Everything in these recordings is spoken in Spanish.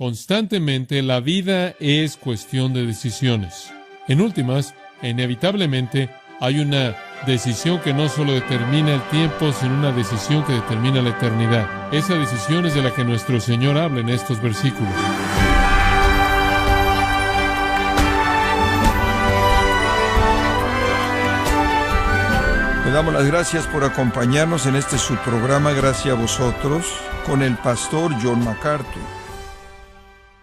Constantemente la vida es cuestión de decisiones. En últimas, inevitablemente, hay una decisión que no solo determina el tiempo, sino una decisión que determina la eternidad. Esa decisión es de la que nuestro Señor habla en estos versículos. Le damos las gracias por acompañarnos en este subprograma Gracias a Vosotros con el pastor John MacArthur.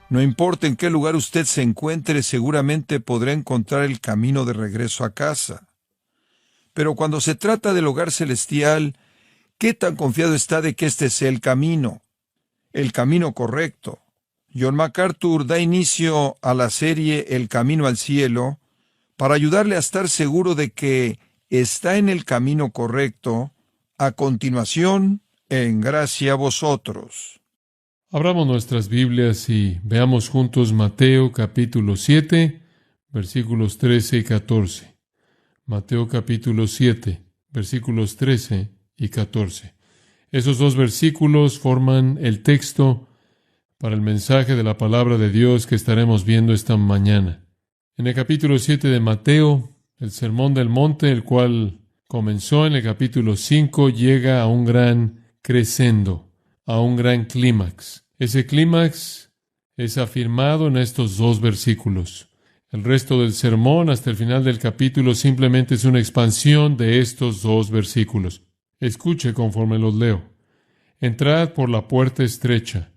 No importa en qué lugar usted se encuentre, seguramente podrá encontrar el camino de regreso a casa. Pero cuando se trata del hogar celestial, ¿qué tan confiado está de que este sea el camino correcto? John MacArthur da inicio a la serie El Camino al Cielo para ayudarle a estar seguro de que está en el camino correcto. A continuación, en Gracia a Vosotros. Abramos nuestras Biblias y veamos juntos Mateo capítulo 7, versículos 13 y 14. Mateo capítulo 7, versículos 13 y 14. Esos dos versículos forman el texto para el mensaje de la palabra de Dios que estaremos viendo esta mañana. En el capítulo 7 de Mateo, el Sermón del Monte, el cual comenzó en el capítulo 5, llega a un gran crescendo, a un gran clímax. Ese clímax es afirmado en estos dos versículos. El resto del sermón hasta el final del capítulo simplemente es una expansión de estos dos versículos. Escuche conforme los leo. Entrad por la puerta estrecha,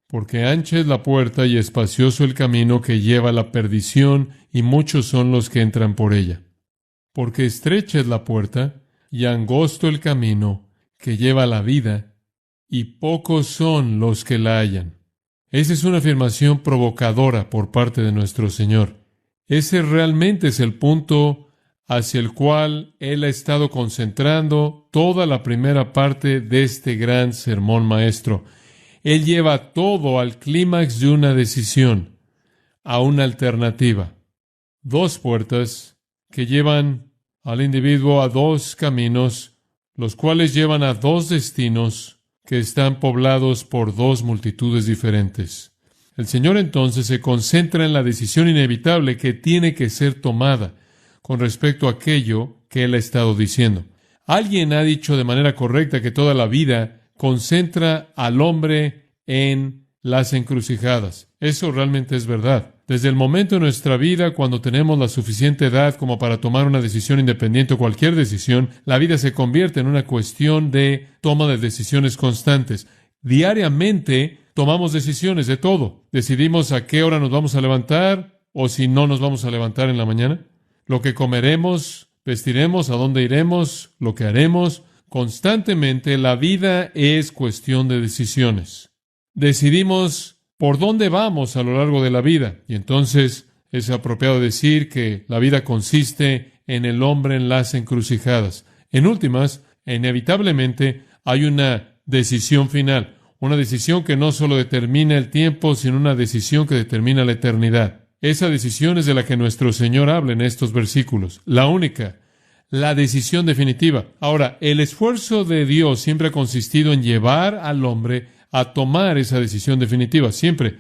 porque ancha es la puerta y espacioso el camino que lleva a la perdición, y muchos son los que entran por ella. Porque estrecha es la puerta y angosto el camino que lleva a la vida, y pocos son los que la hallan. Esa es una afirmación provocadora por parte de nuestro Señor. Ese realmente es el punto hacia el cual Él ha estado concentrando toda la primera parte de este gran sermón maestro. Él lleva todo al clímax de una decisión, a una alternativa. Dos puertas que llevan al individuo a dos caminos, los cuales llevan a dos destinos que están poblados por dos multitudes diferentes. El Señor entonces se concentra en la decisión inevitable que tiene que ser tomada con respecto a aquello que Él ha estado diciendo. Alguien ha dicho de manera correcta que toda la vida concentra al hombre en las encrucijadas. Eso realmente es verdad. Desde el momento de nuestra vida, cuando tenemos la suficiente edad como para tomar una decisión independiente o cualquier decisión, la vida se convierte en una cuestión de toma de decisiones constantes. Diariamente tomamos decisiones de todo. Decidimos a qué hora nos vamos a levantar o si no nos vamos a levantar en la mañana. Lo que comeremos, vestiremos, a dónde iremos, lo que haremos. Constantemente la vida es cuestión de decisiones. Decidimos por dónde vamos a lo largo de la vida. Y entonces es apropiado decir que la vida consiste en el hombre en las encrucijadas. En últimas, inevitablemente hay una decisión final. Una decisión que no solo determina el tiempo, sino una decisión que determina la eternidad. Esa decisión es de la que nuestro Señor habla en estos versículos. La única, la decisión definitiva. Ahora, el esfuerzo de Dios siempre ha consistido en llevar al hombre a tomar esa decisión definitiva. Siempre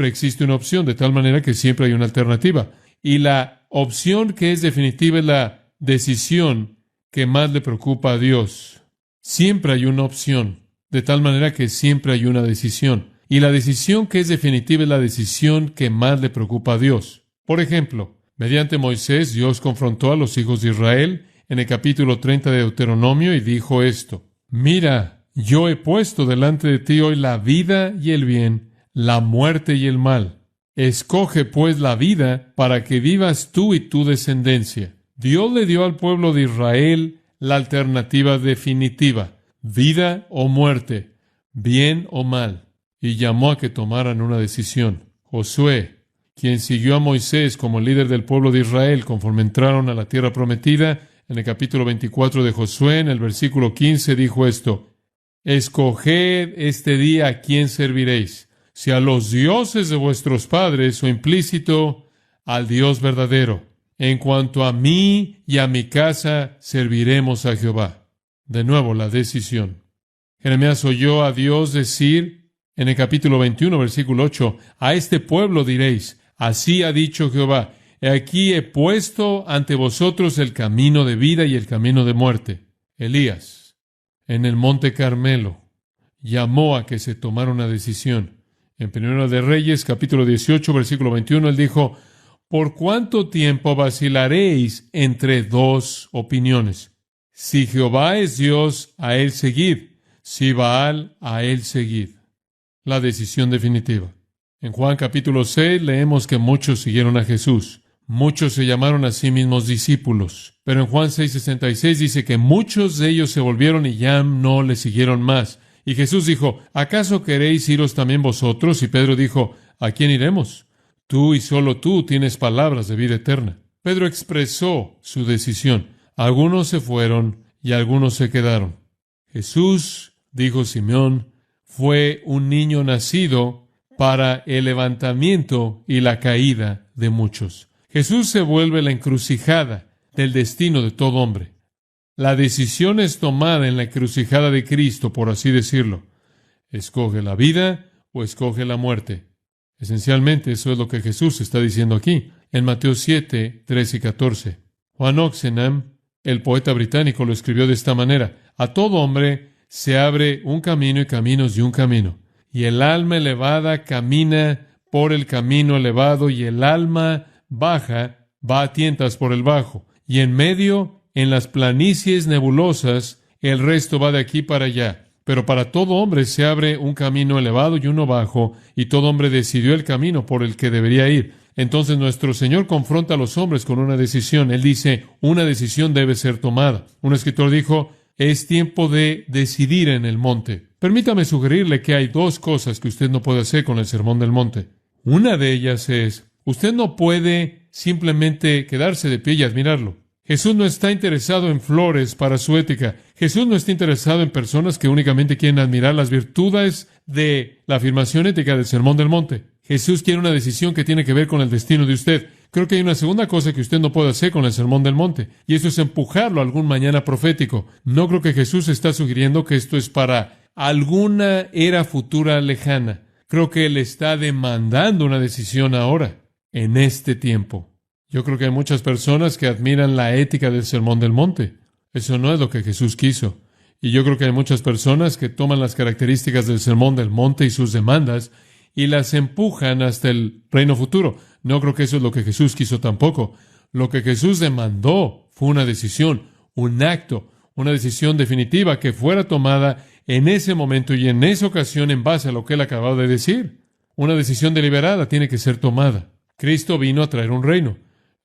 existe una opción, de tal manera que siempre hay una alternativa. Y la opción que es definitiva es la decisión que más le preocupa a Dios. Siempre hay una opción, de tal manera que siempre hay una decisión. Y la decisión que es definitiva es la decisión que más le preocupa a Dios. Por ejemplo, mediante Moisés, Dios confrontó a los hijos de Israel en el capítulo 30 de Deuteronomio y dijo esto: Mira, yo he puesto delante de ti hoy la vida y el bien, la muerte y el mal. Escoge pues la vida para que vivas tú y tu descendencia. Dios le dio al pueblo de Israel la alternativa definitiva: vida o muerte, bien o mal. Y llamó a que tomaran una decisión. Josué, quien siguió a Moisés como líder del pueblo de Israel conforme entraron a la tierra prometida, en el capítulo 24 de Josué, en el versículo 15, dijo esto: Escoged este día a quién serviréis, si a los dioses de vuestros padres o implícito al Dios verdadero. En cuanto a mí y a mi casa, serviremos a Jehová. De nuevo, la decisión. Jeremías oyó a Dios decir En el capítulo 21, versículo 8, a este pueblo diréis, así ha dicho Jehová, he aquí he puesto ante vosotros el camino de vida y el camino de muerte. Elías, en el monte Carmelo, llamó a que se tomara una decisión. En Primera de Reyes, capítulo 18, versículo 21, él dijo, ¿por cuánto tiempo vacilaréis entre dos opiniones? Si Jehová es Dios, a él seguid. Si Baal, a él seguid. La decisión definitiva. En Juan capítulo 6 leemos que muchos siguieron a Jesús. Muchos se llamaron a sí mismos discípulos. Pero en Juan 6:66 dice que muchos de ellos se volvieron y ya no le siguieron más. Y Jesús dijo, ¿acaso queréis iros también vosotros? Y Pedro dijo, ¿a quién iremos? Tú y solo tú tienes palabras de vida eterna. Pedro expresó su decisión. Algunos se fueron y algunos se quedaron. Jesús, dijo Simeón, fue un niño nacido para el levantamiento y la caída de muchos. Jesús se vuelve la encrucijada del destino de todo hombre. La decisión es tomada en la encrucijada de Cristo, por así decirlo. Escoge la vida o escoge la muerte. Esencialmente, eso es lo que Jesús está diciendo aquí, en Mateo 7, 13 y 14. Juan Oxenham, el poeta británico, lo escribió de esta manera. A todo hombre se abre un camino y caminos de un camino. Y el alma elevada camina por el camino elevado, y el alma baja va a tientas por el bajo. Y en medio, en las planicies nebulosas, el resto va de aquí para allá. Pero para todo hombre se abre un camino elevado y uno bajo, y todo hombre decidió el camino por el que debería ir. Entonces nuestro Señor confronta a los hombres con una decisión. Él dice, una decisión debe ser tomada. Un escritor dijo, es tiempo de decidir en el monte. Permítame sugerirle que hay dos cosas que usted no puede hacer con el Sermón del Monte. Una de ellas es, usted no puede simplemente quedarse de pie y admirarlo. Jesús no está interesado en flores para su ética. Jesús no está interesado en personas que únicamente quieren admirar las virtudes de la afirmación ética del Sermón del Monte. Jesús quiere una decisión que tiene que ver con el destino de usted. Creo que hay una segunda cosa que usted no puede hacer con el Sermón del Monte, y eso es empujarlo a algún mañana profético. No creo que Jesús está sugiriendo que esto es para alguna era futura lejana. Creo que Él está demandando una decisión ahora, en este tiempo. Yo creo que hay muchas personas que admiran la ética del Sermón del Monte. Eso no es lo que Jesús quiso. Y yo creo que hay muchas personas que toman las características del Sermón del Monte y sus demandas y las empujan hasta el reino futuro. No creo que eso es lo que Jesús quiso tampoco. Lo que Jesús demandó fue una decisión, un acto, una decisión definitiva que fuera tomada en ese momento y en esa ocasión en base a lo que Él acababa de decir. Una decisión deliberada tiene que ser tomada. Cristo vino a traer un reino.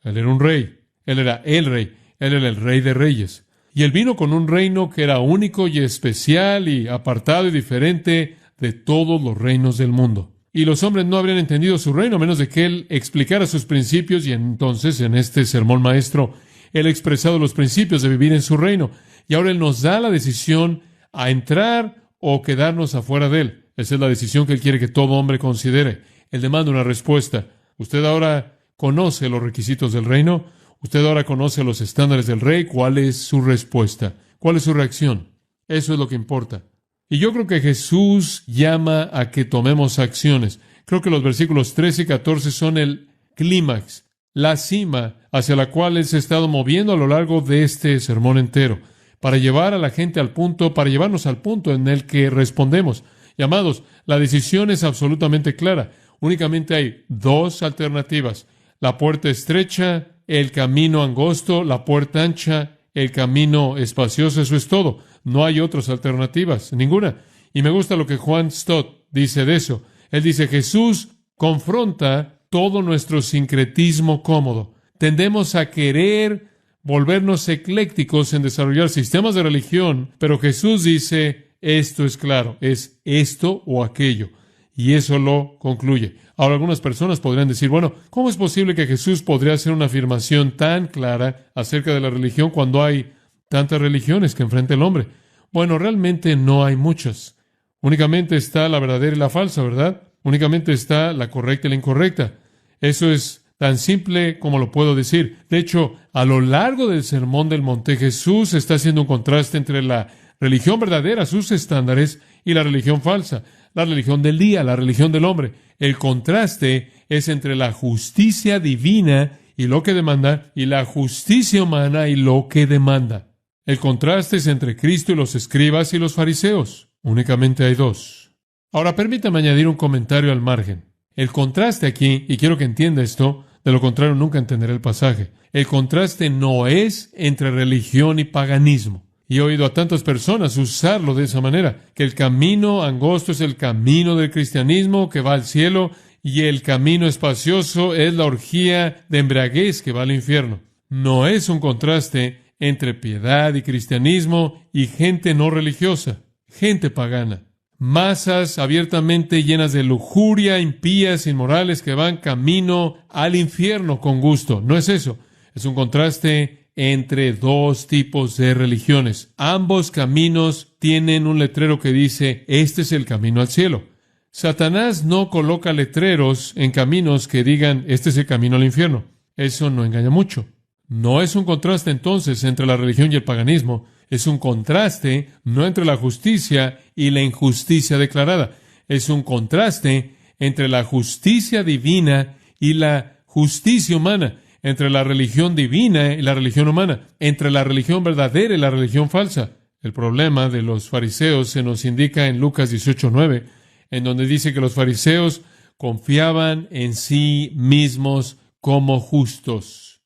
Él era un rey. Él era el rey. Él era el rey de reyes. Y Él vino con un reino que era único y especial y apartado y diferente de todos los reinos del mundo. Y los hombres no habrían entendido su reino a menos de que Él explicara sus principios, y entonces en este sermón maestro Él ha expresado los principios de vivir en su reino. Y ahora Él nos da la decisión a entrar o quedarnos afuera de Él. Esa es la decisión que Él quiere que todo hombre considere. Él demanda una respuesta. Usted ahora conoce los requisitos del reino. Usted ahora conoce los estándares del rey. ¿Cuál es su respuesta? ¿Cuál es su reacción? Eso es lo que importa. Y yo creo que Jesús llama a que tomemos acciones. Creo que los versículos 13 y 14 son el clímax, la cima hacia la cual Él se ha estado moviendo a lo largo de este sermón entero, para llevar a la gente al punto, para llevarnos al punto en el que respondemos. Y amados, la decisión es absolutamente clara. Únicamente hay dos alternativas: la puerta estrecha, el camino angosto, la puerta ancha, el camino espacioso. Eso es todo. No hay otras alternativas, ninguna. Y me gusta lo que Juan Stott dice de eso. Él dice, Jesús confronta todo nuestro sincretismo cómodo. Tendemos a querer volvernos eclécticos en desarrollar sistemas de religión, pero Jesús dice, esto es claro, es esto o aquello. Y eso lo concluye. Ahora, algunas personas podrían decir, bueno, ¿cómo es posible que Jesús podría hacer una afirmación tan clara acerca de la religión cuando hay tantas religiones que enfrenta el hombre? Bueno, realmente no hay muchas. Únicamente está la verdadera y la falsa, ¿verdad? Únicamente está la correcta y la incorrecta. Eso es tan simple como lo puedo decir. De hecho, a lo largo del Sermón del Monte, Jesús está haciendo un contraste entre la religión verdadera, sus estándares, y la religión falsa, la religión del día, la religión del hombre. El contraste es entre la justicia divina y lo que demanda, y la justicia humana y lo que demanda. El contraste es entre Cristo y los escribas y los fariseos. Únicamente hay dos. Ahora permítame añadir un comentario al margen. El contraste aquí, y quiero que entienda esto, de lo contrario nunca entenderé el pasaje. El contraste no es entre religión y paganismo. Y he oído a tantas personas usarlo de esa manera, que el camino angosto es el camino del cristianismo que va al cielo, y el camino espacioso es la orgía de embriaguez que va al infierno. No es un contraste entre piedad y cristianismo y gente no religiosa, gente pagana. Masas abiertamente llenas de lujuria, impías, inmorales, que van camino al infierno con gusto. No es eso. Es un contraste entre dos tipos de religiones. Ambos caminos tienen un letrero que dice, este es el camino al cielo. Satanás no coloca letreros en caminos que digan, este es el camino al infierno. Eso no engaña mucho. No es un contraste entonces entre la religión y el paganismo. Es un contraste no entre la justicia y la injusticia declarada. Es un contraste entre la justicia divina y la justicia humana, entre la religión divina y la religión humana, entre la religión verdadera y la religión falsa. El problema de los fariseos se nos indica en Lucas 18:9, en donde dice que los fariseos confiaban en sí mismos como justos.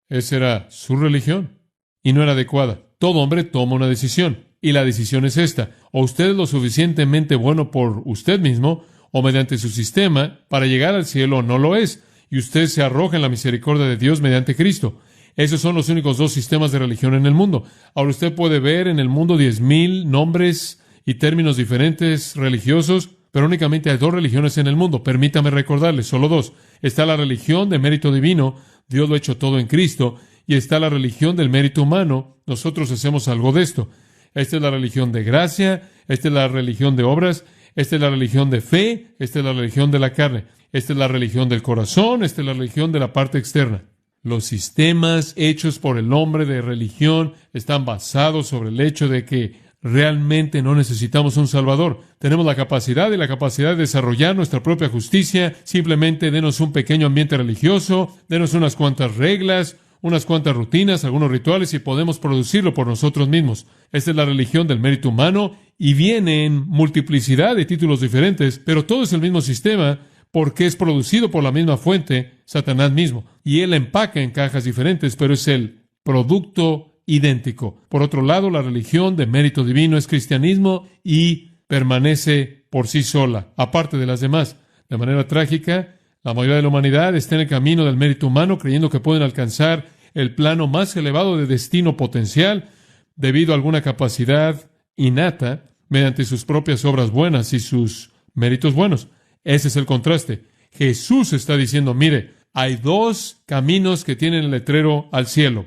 Esa era su religión y no era adecuada. Todo hombre toma una decisión, y la decisión es esta: o usted es lo suficientemente bueno por usted mismo o mediante su sistema para llegar al cielo, o no lo es, y usted se arroja en la misericordia de Dios mediante Cristo. Esos son los únicos dos sistemas de religión en el mundo. Ahora usted puede ver en el mundo 10,000 nombres y términos diferentes religiosos, pero únicamente hay dos religiones en el mundo. Permítame recordarles, solo dos. Está la religión de mérito divino, Dios lo ha hecho todo en Cristo, y está la religión del mérito humano, nosotros hacemos algo de esto. Esta es la religión de gracia, esta es la religión de obras, esta es la religión de fe, esta es la religión de la carne, esta es la religión del corazón, esta es la religión de la parte externa. Los sistemas hechos por el hombre de religión están basados sobre el hecho de que realmente no necesitamos un Salvador. Tenemos la capacidad de desarrollar nuestra propia justicia. Simplemente denos un pequeño ambiente religioso, denos unas cuantas reglas, unas cuantas rutinas, algunos rituales, y podemos producirlo por nosotros mismos. Esta es la religión del mérito humano, y viene en multiplicidad de títulos diferentes, pero todo es el mismo sistema, porque es producido por la misma fuente, Satanás mismo, y él empaca en cajas diferentes, pero es el producto idéntico. Por otro lado, la religión de mérito divino es cristianismo y permanece por sí sola, aparte de las demás. De manera trágica, la mayoría de la humanidad está en el camino del mérito humano, creyendo que pueden alcanzar el plano más elevado de destino potencial debido a alguna capacidad innata mediante sus propias obras buenas y sus méritos buenos. Ese es el contraste. Jesús está diciendo, mire, hay dos caminos que tienen el letrero al cielo.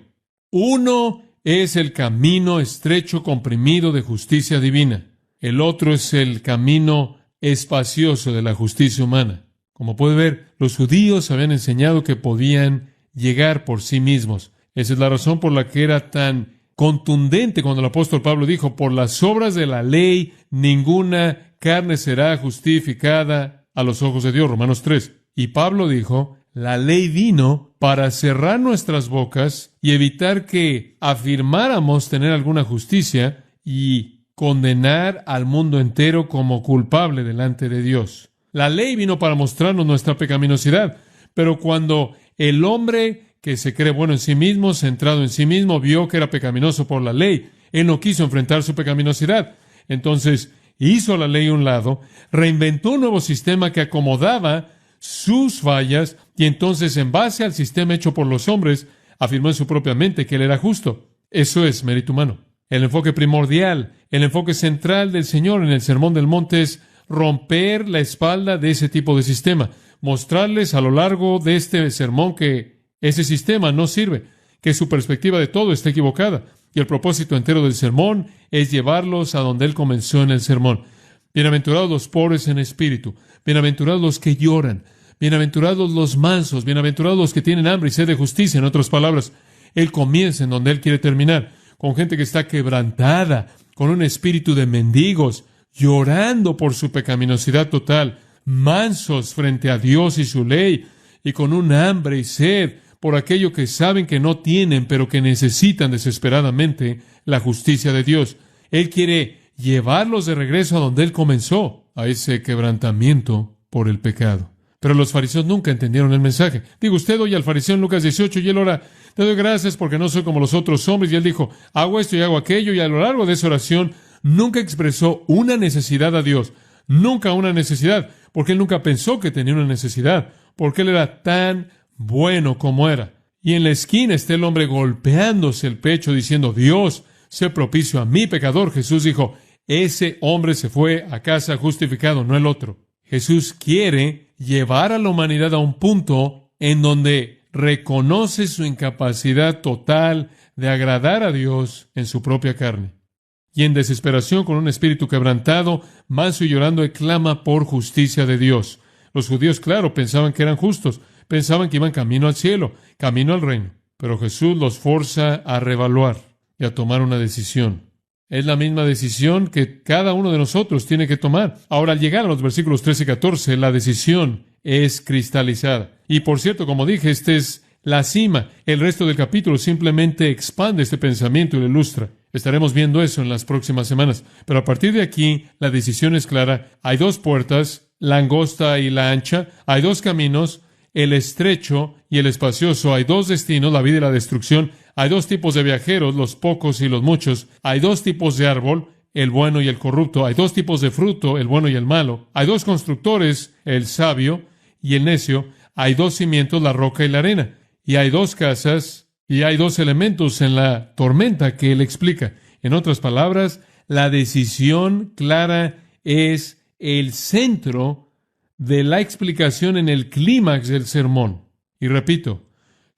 Uno es el camino estrecho, comprimido de justicia divina. El otro es el camino espacioso de la justicia humana. Como puede ver, los judíos habían enseñado que podían llegar por sí mismos. Esa es la razón por la que era tan contundente cuando el apóstol Pablo dijo, por las obras de la ley, ninguna carne será justificada a los ojos de Dios. Romanos 3. Y Pablo dijo, la ley vino para cerrar nuestras bocas y evitar que afirmáramos tener alguna justicia y condenar al mundo entero como culpable delante de Dios. La ley vino para mostrarnos nuestra pecaminosidad, pero cuando el hombre que se cree bueno en sí mismo, centrado en sí mismo, vio que era pecaminoso por la ley, él no quiso enfrentar su pecaminosidad. Entonces hizo la ley a un lado, reinventó un nuevo sistema que acomodaba sus fallas, y entonces, en base al sistema hecho por los hombres, afirmó en su propia mente que él era justo. Eso es mérito humano. El enfoque primordial, el enfoque central del Señor en el Sermón del Monte es romper la espalda de ese tipo de sistema, mostrarles a lo largo de este sermón que ese sistema no sirve, que su perspectiva de todo está equivocada, y el propósito entero del sermón es llevarlos a donde Él comenzó en el sermón. Bienaventurados los pobres en espíritu, bienaventurados los que lloran, bienaventurados los mansos, bienaventurados los que tienen hambre y sed de justicia. En otras palabras, Él comienza en donde Él quiere terminar, con gente que está quebrantada, con un espíritu de mendigos, llorando por su pecaminosidad total, mansos frente a Dios y su ley, y con un hambre y sed por aquello que saben que no tienen, pero que necesitan desesperadamente la justicia de Dios. Él quiere llevarlos de regreso a donde Él comenzó, a ese quebrantamiento por el pecado. Pero los fariseos nunca entendieron el mensaje. Digo, usted oye al fariseo en Lucas 18 y él ora, te doy gracias porque no soy como los otros hombres. Y él dijo, hago esto y hago aquello. Y a lo largo de esa oración nunca expresó una necesidad a Dios. Nunca una necesidad. Porque él nunca pensó que tenía una necesidad. Porque él era tan bueno como era. Y en la esquina está el hombre golpeándose el pecho diciendo, Dios, sé propicio a mi pecador. Jesús dijo, ese hombre se fue a casa justificado, no el otro. Jesús quiere llevar a la humanidad a un punto en donde reconoce su incapacidad total de agradar a Dios en su propia carne. Y en desesperación, con un espíritu quebrantado, manso y llorando, él clama por justicia de Dios. Los judíos, claro, pensaban que eran justos, pensaban que iban camino al cielo, camino al reino. Pero Jesús los forza a reevaluar y a tomar una decisión. Es la misma decisión que cada uno de nosotros tiene que tomar. Ahora, al llegar a los versículos 13 y 14, la decisión es cristalizada. Y por cierto, como dije, esta es la cima. El resto del capítulo simplemente expande este pensamiento y lo ilustra. Estaremos viendo eso en las próximas semanas. Pero a partir de aquí, la decisión es clara. Hay dos puertas, la angosta y la ancha. Hay dos caminos, el estrecho y el espacioso. Hay dos destinos, la vida y la destrucción. Hay dos tipos de viajeros, los pocos y los muchos. Hay dos tipos de árbol, el bueno y el corrupto. Hay dos tipos de fruto, el bueno y el malo. Hay dos constructores, el sabio y el necio. Hay dos cimientos, la roca y la arena. Y hay dos casas y hay dos elementos en la tormenta que él explica. En otras palabras, la decisión clara es el centro de la explicación en el clímax del sermón. Y repito,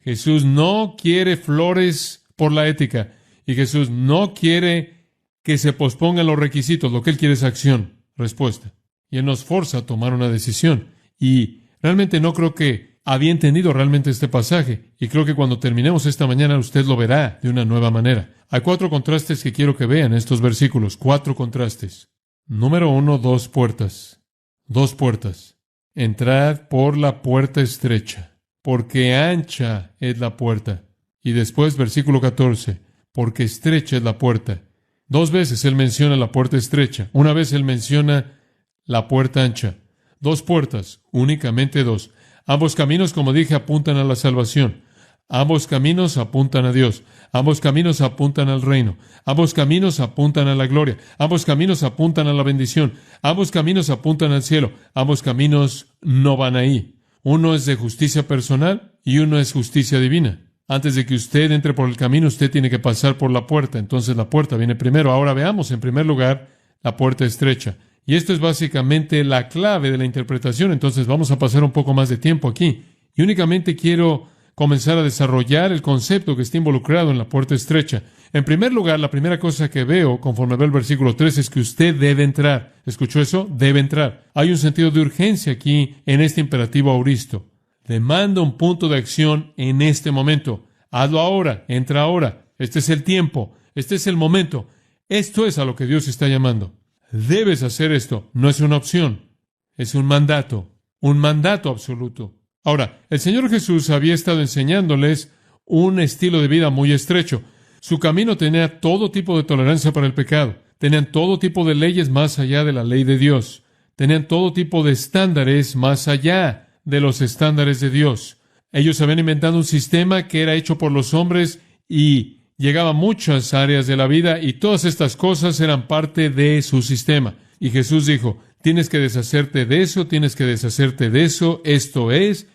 Jesús no quiere flores por la ética. Y Jesús no quiere que se pospongan los requisitos. Lo que Él quiere es acción, respuesta. Y Él nos forza a tomar una decisión. Y realmente no creo que había entendido realmente este pasaje. Y creo que cuando terminemos esta mañana usted lo verá de una nueva manera. Hay 4 contrastes que quiero que vean en estos versículos. 4 contrastes. Número 1, 2 puertas. 2 puertas. Entrad por la puerta estrecha, porque ancha es la puerta. Y después, versículo 14, porque estrecha es la puerta. 2 veces Él menciona la puerta estrecha. Una vez Él menciona la puerta ancha. 2 puertas, únicamente 2. Ambos caminos, como dije, apuntan a la salvación. Ambos caminos apuntan a Dios. Ambos caminos apuntan al reino. Ambos caminos apuntan a la gloria. Ambos caminos apuntan a la bendición. Ambos caminos apuntan al cielo. Ambos caminos no van ahí. Uno es de justicia personal y uno es justicia divina. Antes de que usted entre por el camino, usted tiene que pasar por la puerta. Entonces la puerta viene primero. Ahora veamos, en primer lugar, la puerta estrecha. Y esto es básicamente la clave de la interpretación. Entonces vamos a pasar un poco más de tiempo aquí. Y únicamente quiero comenzar a desarrollar el concepto que está involucrado en la puerta estrecha. En primer lugar, la primera cosa que veo, conforme veo el versículo 3, es que usted debe entrar. ¿Escuchó eso? Debe entrar. Hay un sentido de urgencia aquí en este imperativo auristo. Demanda un punto de acción en este momento. Hazlo ahora. Entra ahora. Este es el tiempo. Este es el momento. Esto es a lo que Dios está llamando. Debes hacer esto. No es una opción. Es un mandato. Un mandato absoluto. Ahora, el Señor Jesús había estado enseñándoles un estilo de vida muy estrecho. Su camino tenía todo tipo de tolerancia para el pecado. Tenían todo tipo de leyes más allá de la ley de Dios. Tenían todo tipo de estándares más allá de los estándares de Dios. Ellos habían inventado un sistema que era hecho por los hombres y llegaba a muchas áreas de la vida, y todas estas cosas eran parte de su sistema. Y Jesús dijo, tienes que deshacerte de eso, tienes que deshacerte de eso, esto es,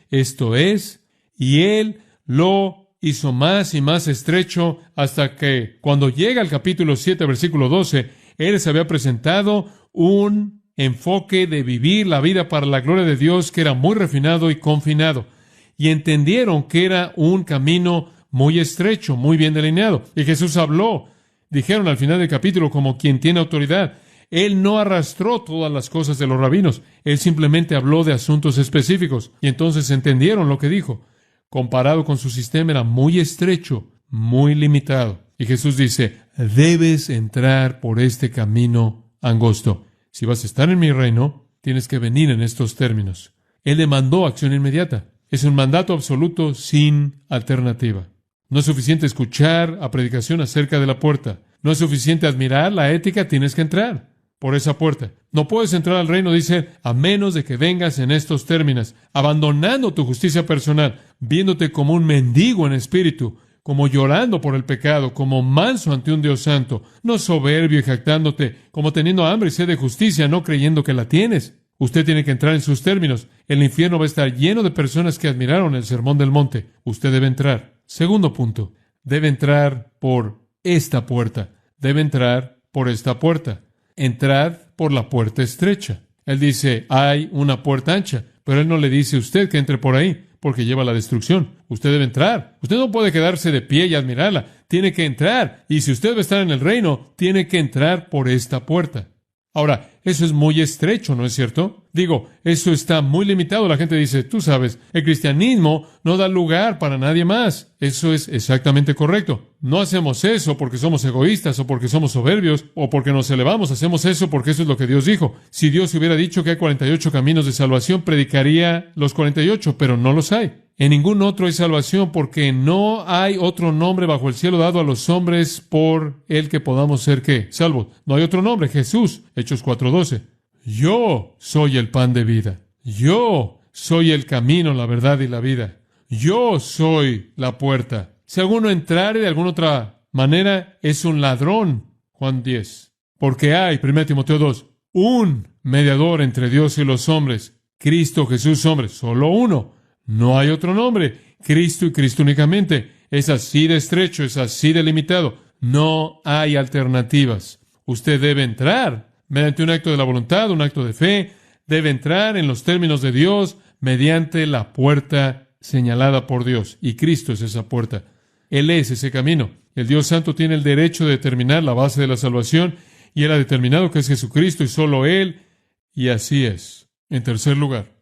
y Él lo hizo más y más estrecho hasta que cuando llega al capítulo 7, versículo 12, Él les había presentado un enfoque de vivir la vida para la gloria de Dios que era muy refinado y confinado. Y entendieron que era un camino muy estrecho, muy bien delineado. Y Jesús habló, dijeron al final del capítulo, como quien tiene autoridad. Él no arrastró todas las cosas de los rabinos. Él simplemente habló de asuntos específicos. Y entonces entendieron lo que dijo. Comparado con su sistema, era muy estrecho, muy limitado. Y Jesús dice, debes entrar por este camino angosto. Si vas a estar en mi reino, tienes que venir en estos términos. Él demandó acción inmediata. Es un mandato absoluto sin alternativa. No es suficiente escuchar a predicación acerca de la puerta. No es suficiente admirar la ética, tienes que entrar por esa puerta. No puedes entrar al reino, dice, a menos de que vengas en estos términos, abandonando tu justicia personal, viéndote como un mendigo en espíritu, como llorando por el pecado, como manso ante un Dios santo, no soberbio y jactándote, como teniendo hambre y sed de justicia, no creyendo que la tienes. Usted tiene que entrar en sus términos. El infierno va a estar lleno de personas que admiraron el Sermón del Monte. Usted debe entrar. Segundo punto, debe entrar por esta puerta. Debe entrar por esta puerta. Entrad por la puerta estrecha. Él dice, hay una puerta ancha, pero Él no le dice a usted que entre por ahí, porque lleva a la destrucción. Usted debe entrar. Usted no puede quedarse de pie y admirarla. Tiene que entrar. Y si usted va a estar en el reino, tiene que entrar por esta puerta. Ahora, eso es muy estrecho, ¿no es cierto? Digo, eso está muy limitado. La gente dice, tú sabes, el cristianismo no da lugar para nadie más. Eso es exactamente correcto. No hacemos eso porque somos egoístas o porque somos soberbios o porque nos elevamos. Hacemos eso porque eso es lo que Dios dijo. Si Dios hubiera dicho que hay 48 caminos de salvación, predicaría los 48, pero no los hay. En ningún otro hay salvación porque no hay otro nombre bajo el cielo dado a los hombres por el que podamos ser, ¿qué? Salvos. No hay otro nombre, Jesús. Hechos 4:12. Yo soy el pan de vida. Yo soy el camino, la verdad y la vida. Yo soy la puerta. Si alguno entrare de alguna otra manera, es un ladrón. Juan 10. Porque hay, 1 Timoteo 2, un mediador entre Dios y los hombres, Cristo Jesús hombre, solo uno. No hay otro nombre. Cristo y Cristo únicamente. Es así de estrecho, es así de limitado. No hay alternativas. Usted debe entrar mediante un acto de la voluntad, un acto de fe. Debe entrar en los términos de Dios mediante la puerta señalada por Dios. Y Cristo es esa puerta. Él es ese camino. El Dios Santo tiene el derecho de determinar la base de la salvación y Él ha determinado que es Jesucristo y solo Él. Y así es. En tercer lugar,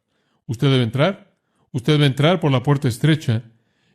usted debe entrar. Usted debe entrar por la puerta estrecha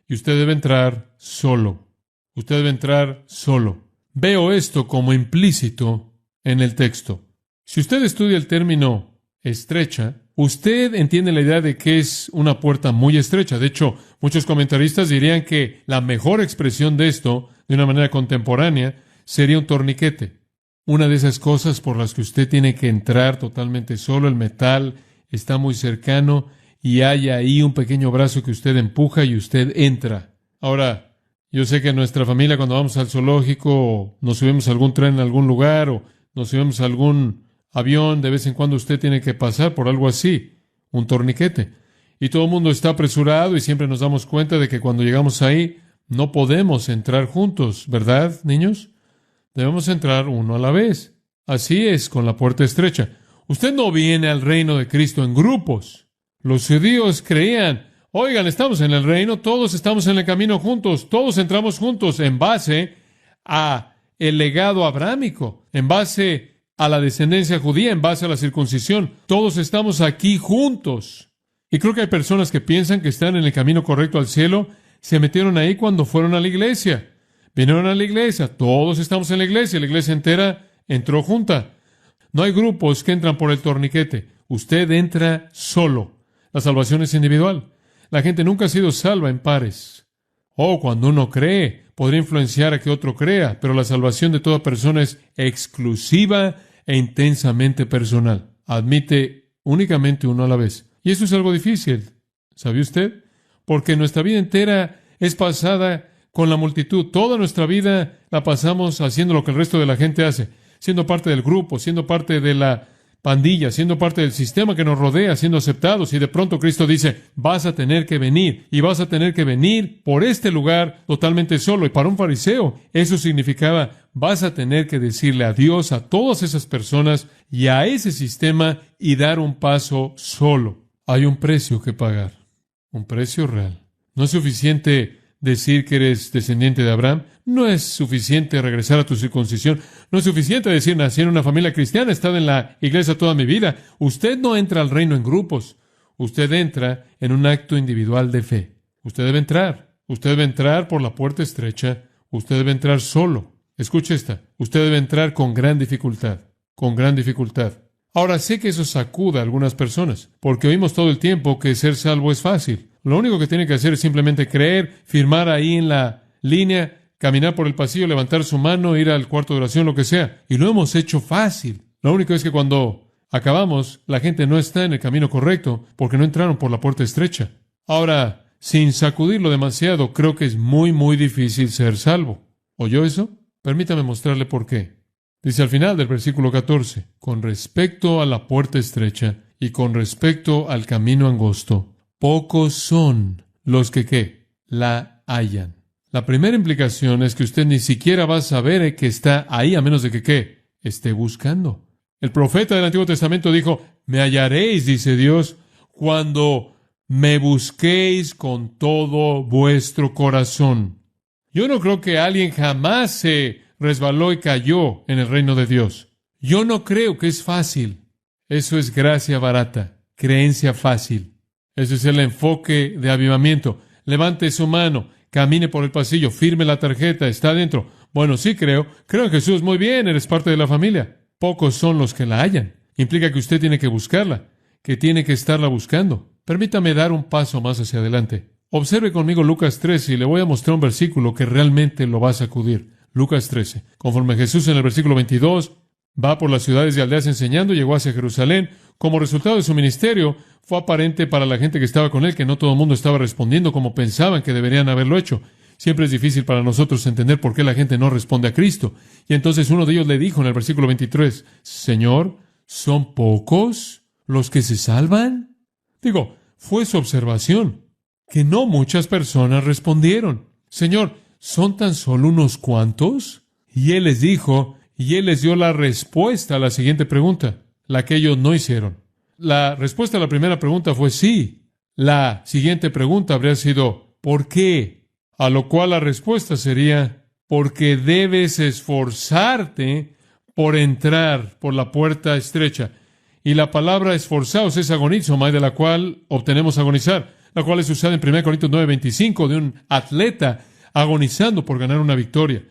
y usted debe entrar solo. Usted debe entrar solo. Veo esto como implícito en el texto. Si usted estudia el término estrecha, usted entiende la idea de que es una puerta muy estrecha. De hecho, muchos comentaristas dirían que la mejor expresión de esto, de una manera contemporánea, sería un torniquete. Una de esas cosas por las que usted tiene que entrar totalmente solo. El metal está muy cercano y hay ahí un pequeño brazo que usted empuja y usted entra. Ahora, yo sé que en nuestra familia cuando vamos al zoológico o nos subimos a algún tren en algún lugar o nos subimos a algún avión, de vez en cuando usted tiene que pasar por algo así, un torniquete. Y todo el mundo está apresurado y siempre nos damos cuenta de que cuando llegamos ahí no podemos entrar juntos, ¿verdad, niños? Debemos entrar uno a la vez. Así es con la puerta estrecha. Usted no viene al reino de Cristo en grupos. Los judíos creían, oigan, estamos en el reino, todos estamos en el camino juntos, todos entramos juntos en base a el legado abrámico, en base a la descendencia judía, en base a la circuncisión. Todos estamos aquí juntos. Y creo que hay personas que piensan que están en el camino correcto al cielo, se metieron ahí cuando fueron a la iglesia. Vinieron a la iglesia, todos estamos en la iglesia entera entró junta. No hay grupos que entran por el torniquete. Usted entra solo. La salvación es individual. La gente nunca ha sido salva en pares. Cuando uno cree, podría influenciar a que otro crea, pero la salvación de toda persona es exclusiva e intensamente personal. Admite únicamente uno a la vez. Y eso es algo difícil. ¿Sabe usted? Porque nuestra vida entera es pasada con la multitud. Toda nuestra vida la pasamos haciendo lo que el resto de la gente hace, siendo parte del grupo, siendo parte de la pandilla, siendo parte del sistema que nos rodea, siendo aceptados. Y de pronto Cristo dice, vas a tener que venir, y vas a tener que venir por este lugar totalmente solo. Y para un fariseo, eso significaba, vas a tener que decirle adiós a todas esas personas y a ese sistema y dar un paso solo. Hay un precio que pagar, un precio real. No es suficiente decir que eres descendiente de Abraham. No es suficiente regresar a tu circuncisión. No es suficiente decir, nací en una familia cristiana, he estado en la iglesia toda mi vida. Usted no entra al reino en grupos. Usted entra en un acto individual de fe. Usted debe entrar. Usted debe entrar por la puerta estrecha. Usted debe entrar solo. Escuche esta. Usted debe entrar con gran dificultad. Con gran dificultad. Ahora, sé que eso sacuda a algunas personas, porque oímos todo el tiempo que ser salvo es fácil. Lo único que tiene que hacer es simplemente creer, firmar ahí en la línea, caminar por el pasillo, levantar su mano, ir al cuarto de oración, lo que sea. Y lo hemos hecho fácil. Lo único es que cuando acabamos, la gente no está en el camino correcto porque no entraron por la puerta estrecha. Ahora, sin sacudirlo demasiado, creo que es muy difícil ser salvo. ¿Oyó eso? Permítame mostrarle por qué. Dice al final del versículo 14, con respecto a la puerta estrecha y con respecto al camino angosto, pocos son los que, ¿qué?, la hallan. La primera implicación es que usted ni siquiera va a saber que está ahí a menos de que, ¿qué?, esté buscando. El profeta del Antiguo Testamento dijo, me hallaréis, dice Dios, cuando me busquéis con todo vuestro corazón. Yo no creo que alguien jamás se resbaló y cayó en el reino de Dios. Yo no creo que es fácil. Eso es gracia barata, creencia fácil. Ese es el enfoque de avivamiento. Levante su mano, camine por el pasillo, firme la tarjeta, está adentro. Bueno, sí creo en Jesús, muy bien, eres parte de la familia. Pocos son los que la hallan. Implica que usted tiene que buscarla, que tiene que estarla buscando. Permítame dar un paso más hacia adelante. Observe conmigo Lucas 13 y le voy a mostrar un versículo que realmente lo va a sacudir. Lucas 13. Conforme Jesús en el versículo 22 va por las ciudades y aldeas enseñando, llegó hacia Jerusalén. Como resultado de su ministerio, fue aparente para la gente que estaba con él que no todo el mundo estaba respondiendo como pensaban que deberían haberlo hecho. Siempre es difícil para nosotros entender por qué la gente no responde a Cristo. Y entonces uno de ellos le dijo en el versículo 23, Señor, ¿son pocos los que se salvan? Fue su observación, que no muchas personas respondieron. Señor, ¿son tan solo unos cuantos? Y Él les dijo, y Él les dio la respuesta a la siguiente pregunta, la que ellos no hicieron. La respuesta a la primera pregunta fue sí. La siguiente pregunta habría sido, ¿por qué? A lo cual la respuesta sería, porque debes esforzarte por entrar por la puerta estrecha. Y la palabra esforzaos es agonizomai, de la cual obtenemos agonizar, la cual es usada en 1 Corintios 9:25 de un atleta agonizando por ganar una victoria,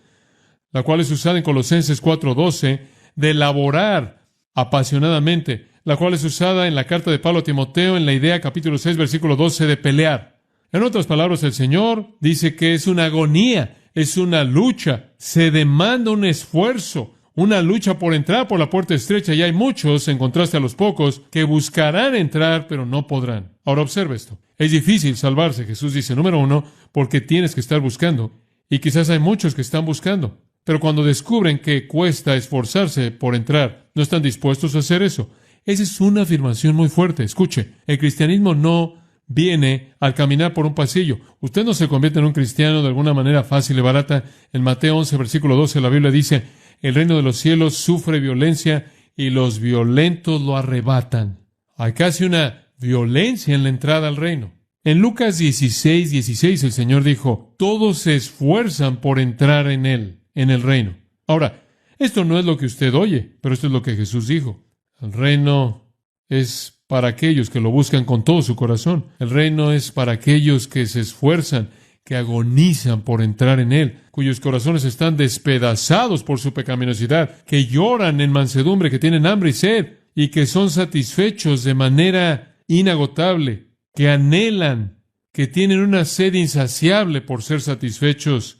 la cual es usada en Colosenses 4:12 de laborar apasionadamente, la cual es usada en la carta de Pablo a Timoteo en la idea capítulo 6 versículo 12 de pelear. En otras palabras, el Señor dice que es una agonía, es una lucha, se demanda un esfuerzo, una lucha por entrar por la puerta estrecha, y hay muchos, en contraste a los pocos, que buscarán entrar, pero no podrán. Ahora observe esto. Es difícil salvarse, Jesús dice, número 1, porque tienes que estar buscando. Y quizás hay muchos que están buscando. Pero cuando descubren que cuesta esforzarse por entrar, no están dispuestos a hacer eso. Esa es una afirmación muy fuerte. Escuche, el cristianismo no viene al caminar por un pasillo. Usted no se convierte en un cristiano de alguna manera fácil y barata. En Mateo 11, versículo 12, la Biblia dice, el reino de los cielos sufre violencia y los violentos lo arrebatan. Hay casi una violencia en la entrada al reino. En Lucas 16:16 el Señor dijo, todos se esfuerzan por entrar en él, en el reino. Ahora, esto no es lo que usted oye, pero esto es lo que Jesús dijo. El reino es para aquellos que lo buscan con todo su corazón. El reino es para aquellos que se esfuerzan, que agonizan por entrar en él, cuyos corazones están despedazados por su pecaminosidad, que lloran en mansedumbre, que tienen hambre y sed, y que son satisfechos de manera inagotable, que anhelan, que tienen una sed insaciable por ser satisfechos,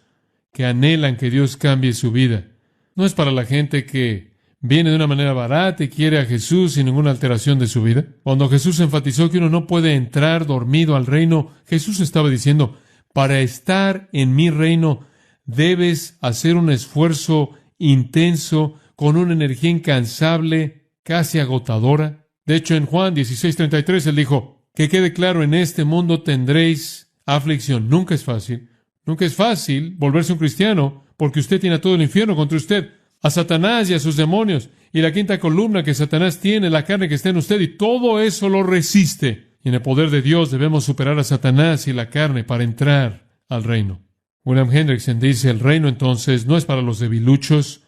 que anhelan que Dios cambie su vida. No es para la gente que viene de una manera barata y quiere a Jesús sin ninguna alteración de su vida. Cuando Jesús enfatizó que uno no puede entrar dormido al reino, Jesús estaba diciendo, para estar en mi reino debes hacer un esfuerzo intenso, con una energía incansable, casi agotadora. De hecho, en Juan 16:33 Él dijo, que quede claro, en este mundo tendréis aflicción. Nunca es fácil. Nunca es fácil volverse un cristiano porque usted tiene a todo el infierno contra usted, a Satanás y a sus demonios, y la quinta columna que Satanás tiene, la carne que está en usted, y todo eso lo resiste. Y en el poder de Dios debemos superar a Satanás y la carne para entrar al reino. William Hendrickson dice, el reino entonces no es para los debiluchos,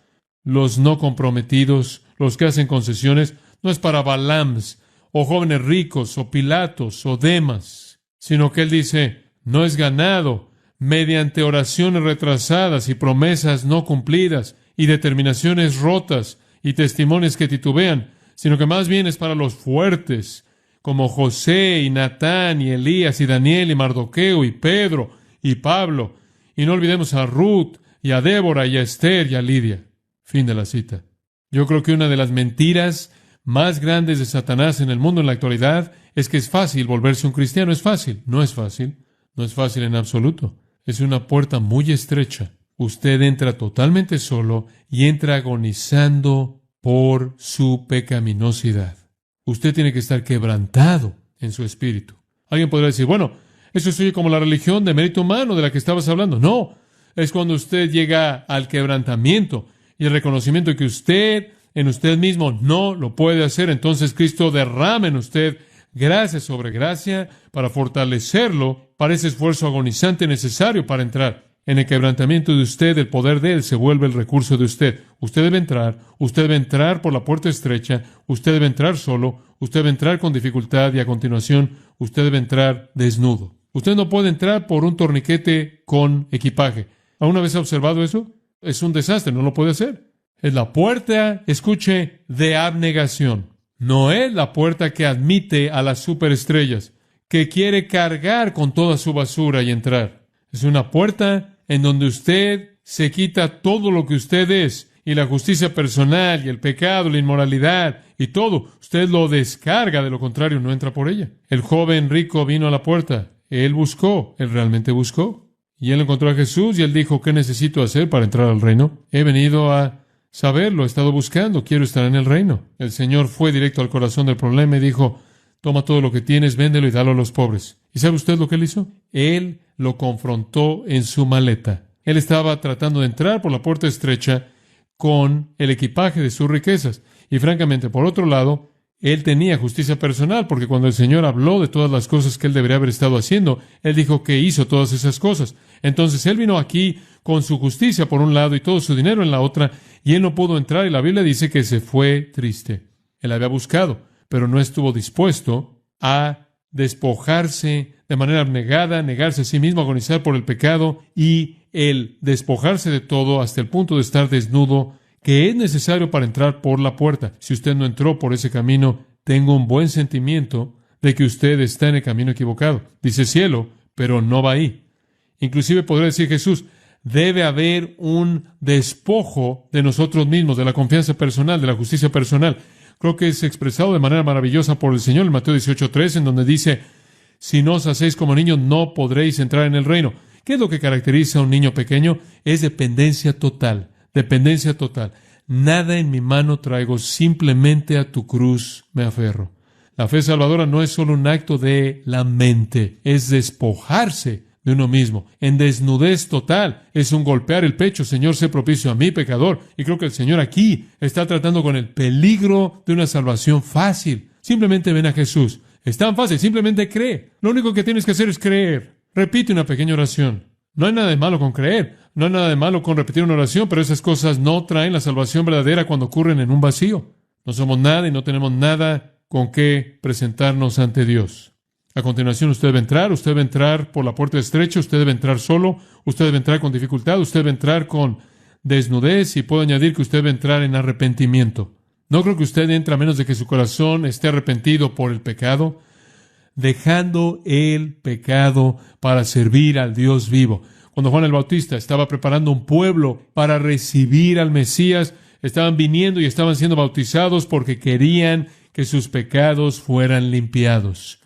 los no comprometidos, los que hacen concesiones, no es para Balaams, o jóvenes ricos, o Pilatos, o Demas, sino que él dice, no es ganado mediante oraciones retrasadas y promesas no cumplidas, y determinaciones rotas, y testimonios que titubean, sino que más bien es para los fuertes, como José y Natán y Elías y Daniel y Mardoqueo y Pedro y Pablo. Y no olvidemos a Ruth y a Débora y a Esther y a Lidia. Fin de la cita. Yo creo que una de las mentiras más grandes de Satanás en el mundo en la actualidad es que es fácil volverse un cristiano. Es fácil. No es fácil. No es fácil en absoluto. Es una puerta muy estrecha. Usted entra totalmente solo y entra agonizando por su pecaminosidad. Usted tiene que estar quebrantado en su espíritu. Alguien podrá decir, bueno, eso se oye como la religión de mérito humano de la que estabas hablando. No, es cuando usted llega al quebrantamiento y el reconocimiento de que usted, en usted mismo, no lo puede hacer. Entonces Cristo derrama en usted gracia sobre gracia para fortalecerlo para ese esfuerzo agonizante necesario para entrar. En el quebrantamiento de usted, el poder de Él se vuelve el recurso de usted. Usted debe entrar por la puerta estrecha, usted debe entrar solo, usted debe entrar con dificultad y a continuación, usted debe entrar desnudo. Usted no puede entrar por un torniquete con equipaje. ¿Alguna vez ha observado eso? Es un desastre, no lo puede hacer. Es la puerta, escuche, de abnegación. No es la puerta que admite a las superestrellas, que quiere cargar con toda su basura y entrar. Es una puerta en donde usted se quita todo lo que usted es, y la justicia personal, y el pecado, la inmoralidad, y todo. Usted lo descarga, de lo contrario no entra por ella. El joven rico vino a la puerta. Él buscó, él realmente buscó. Y él encontró a Jesús, y él dijo, ¿qué necesito hacer para entrar al reino? He venido a saberlo, he estado buscando, quiero estar en el reino. El Señor fue directo al corazón del problema y dijo, toma todo lo que tienes, véndelo y dalo a los pobres. ¿Y sabe usted lo que él hizo? Él lo confrontó en su maleta. Él estaba tratando de entrar por la puerta estrecha con el equipaje de sus riquezas. Y francamente, por otro lado, él tenía justicia personal, porque cuando el Señor habló de todas las cosas que él debería haber estado haciendo, él dijo que hizo todas esas cosas. Entonces, él vino aquí con su justicia por un lado y todo su dinero en la otra, y él no pudo entrar, y la Biblia dice que se fue triste. Él había buscado, pero no estuvo dispuesto a despojarse de manera abnegada, negarse a sí mismo, agonizar por el pecado y el despojarse de todo hasta el punto de estar desnudo, que es necesario para entrar por la puerta. Si usted no entró por ese camino, tengo un buen sentimiento de que usted está en el camino equivocado. Dice cielo, pero no va ahí. Inclusive podría decir Jesús, debe haber un despojo de nosotros mismos, de la confianza personal, de la justicia personal. Creo que es expresado de manera maravillosa por el Señor en Mateo 18:3, en donde dice, si no os hacéis como niños, no podréis entrar en el reino. ¿Qué es lo que caracteriza a un niño pequeño? Es dependencia total, dependencia total. Nada en mi mano traigo, simplemente a tu cruz me aferro. La fe salvadora no es solo un acto de la mente, es despojarse de uno mismo, en desnudez total. Es un golpear el pecho, Señor, sé propicio a mí, pecador. Y creo que el Señor aquí está tratando con el peligro de una salvación fácil. Simplemente ven a Jesús. Es tan fácil, simplemente cree. Lo único que tienes que hacer es creer. Repite una pequeña oración. No hay nada de malo con creer, no hay nada de malo con repetir una oración, pero esas cosas no traen la salvación verdadera cuando ocurren en un vacío. No somos nada y no tenemos nada con qué presentarnos ante Dios. A continuación, usted debe entrar por la puerta estrecha, usted debe entrar solo, usted debe entrar con dificultad, usted debe entrar con desnudez, y puedo añadir que usted debe entrar en arrepentimiento. No creo que usted entre a menos de que su corazón esté arrepentido por el pecado, dejando el pecado para servir al Dios vivo. Cuando Juan el Bautista estaba preparando un pueblo para recibir al Mesías, estaban viniendo y estaban siendo bautizados porque querían que sus pecados fueran limpiados.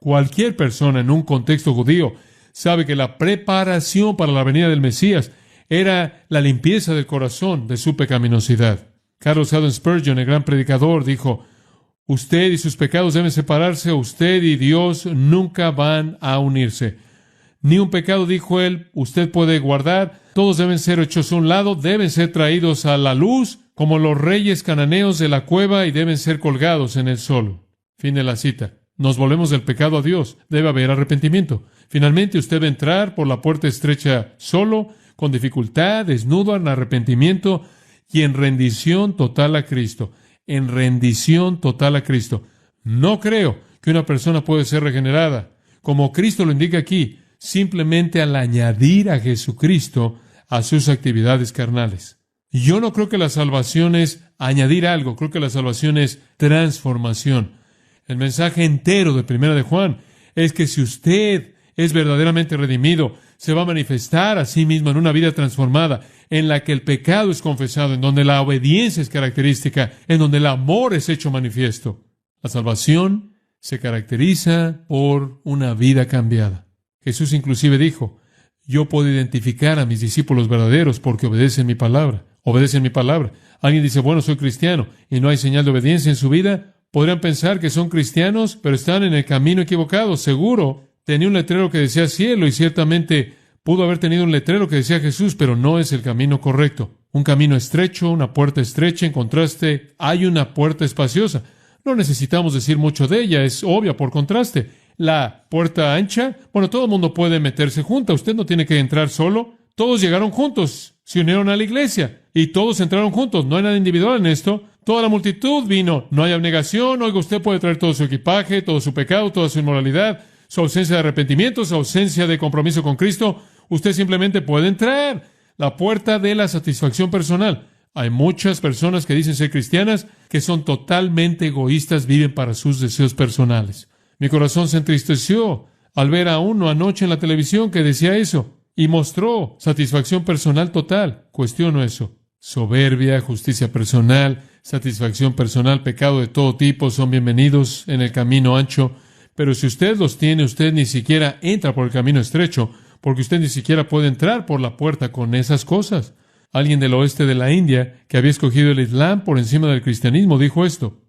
Cualquier persona en un contexto judío sabe que la preparación para la venida del Mesías era la limpieza del corazón de su pecaminosidad. Charles Haddon Spurgeon, el gran predicador, dijo, usted y sus pecados deben separarse, usted y Dios nunca van a unirse. Ni un pecado, dijo él, usted puede guardar, todos deben ser hechos a un lado, deben ser traídos a la luz, como los reyes cananeos de la cueva, y deben ser colgados en el sol. Fin de la cita. Nos volvemos del pecado a Dios. Debe haber arrepentimiento. Finalmente, usted debe entrar por la puerta estrecha solo, con dificultad, desnudo, en arrepentimiento y en rendición total a Cristo. En rendición total a Cristo. No creo que una persona puede ser regenerada, como Cristo lo indica aquí, simplemente al añadir a Jesucristo a sus actividades carnales. Yo no creo que la salvación es añadir algo, creo que la salvación es transformación. El mensaje entero de Primera de Juan es que si usted es verdaderamente redimido, se va a manifestar a sí mismo en una vida transformada, en la que el pecado es confesado, en donde la obediencia es característica, en donde el amor es hecho manifiesto. La salvación se caracteriza por una vida cambiada. Jesús inclusive dijo, yo puedo identificar a mis discípulos verdaderos porque obedecen mi palabra. Obedecen mi palabra. Alguien dice, bueno, soy cristiano y no hay señal de obediencia en su vida. Podrían pensar que son cristianos, pero están en el camino equivocado. Seguro tenía un letrero que decía cielo y ciertamente pudo haber tenido un letrero que decía Jesús, pero no es el camino correcto. Un camino estrecho, una puerta estrecha, en contraste, hay una puerta espaciosa. No necesitamos decir mucho de ella, es obvia por contraste. La puerta ancha, bueno, todo el mundo puede meterse junta, usted no tiene que entrar solo. Todos llegaron juntos, se unieron a la iglesia y todos entraron juntos. No hay nada individual en esto. Toda la multitud vino, no hay abnegación. Oiga, usted puede traer todo su equipaje, todo su pecado, toda su inmoralidad, su ausencia de arrepentimiento, su ausencia de compromiso con Cristo. Usted simplemente puede entrar. La puerta de la satisfacción personal. Hay muchas personas que dicen ser cristianas que son totalmente egoístas, viven para sus deseos personales. Mi corazón se entristeció al ver a uno anoche en la televisión que decía eso y mostró satisfacción personal total. Cuestiono eso. Soberbia, justicia personal, satisfacción personal, pecado de todo tipo son bienvenidos en el camino ancho. Pero si usted los tiene, usted ni siquiera entra por el camino estrecho, porque usted ni siquiera puede entrar por la puerta con esas cosas. Alguien del oeste de la India, que había escogido el Islam por encima del cristianismo, dijo esto.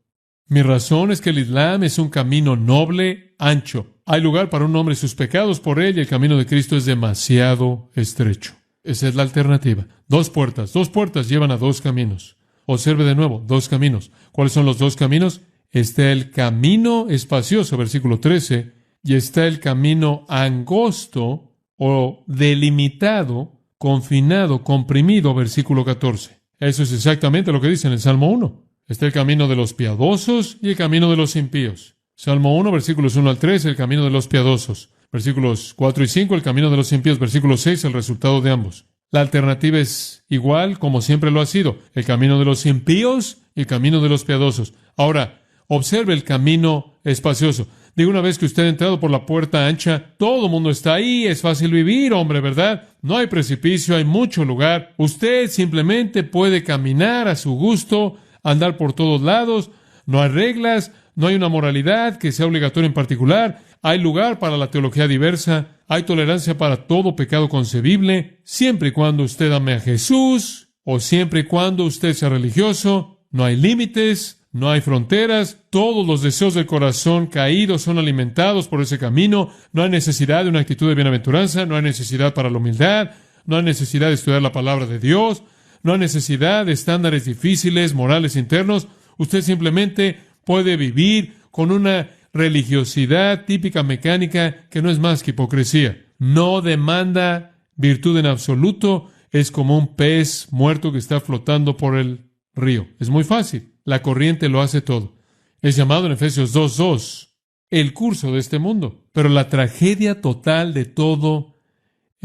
Mi razón es que el Islam es un camino noble, ancho. Hay lugar para un hombre y sus pecados por él, y el camino de Cristo es demasiado estrecho. Esa es la alternativa. Dos puertas llevan a dos caminos. Observe de nuevo, dos caminos. ¿Cuáles son los dos caminos? Está el camino espacioso, versículo 13, y está el camino angosto o delimitado, confinado, comprimido, versículo 14. Eso es exactamente lo que dice en el Salmo 1. Está el camino de los piadosos y el camino de los impíos. Salmo 1, versículos 1 al 3, el camino de los piadosos. Versículos 4 y 5, el camino de los impíos. Versículo 6, el resultado de ambos. La alternativa es igual como siempre lo ha sido. El camino de los impíos y el camino de los piadosos. Ahora, observe el camino espacioso. Digo, una vez que usted ha entrado por la puerta ancha, todo el mundo está ahí, es fácil vivir, hombre, ¿verdad? No hay precipicio, hay mucho lugar. Usted simplemente puede caminar a su gusto, andar por todos lados, no hay reglas, no hay una moralidad que sea obligatoria en particular, hay lugar para la teología diversa, hay tolerancia para todo pecado concebible, siempre y cuando usted ame a Jesús, o siempre y cuando usted sea religioso, no hay límites, no hay fronteras, todos los deseos del corazón caídos son alimentados por ese camino, no hay necesidad de una actitud de bienaventuranza, no hay necesidad para la humildad, no hay necesidad de estudiar la palabra de Dios, no hay necesidad de estándares difíciles, morales internos. Usted simplemente puede vivir con una religiosidad típica mecánica que no es más que hipocresía. No demanda virtud en absoluto, es como un pez muerto que está flotando por el río. Es muy fácil. La corriente lo hace todo. Es llamado en Efesios 2:2 el curso de este mundo. Pero la tragedia total de todo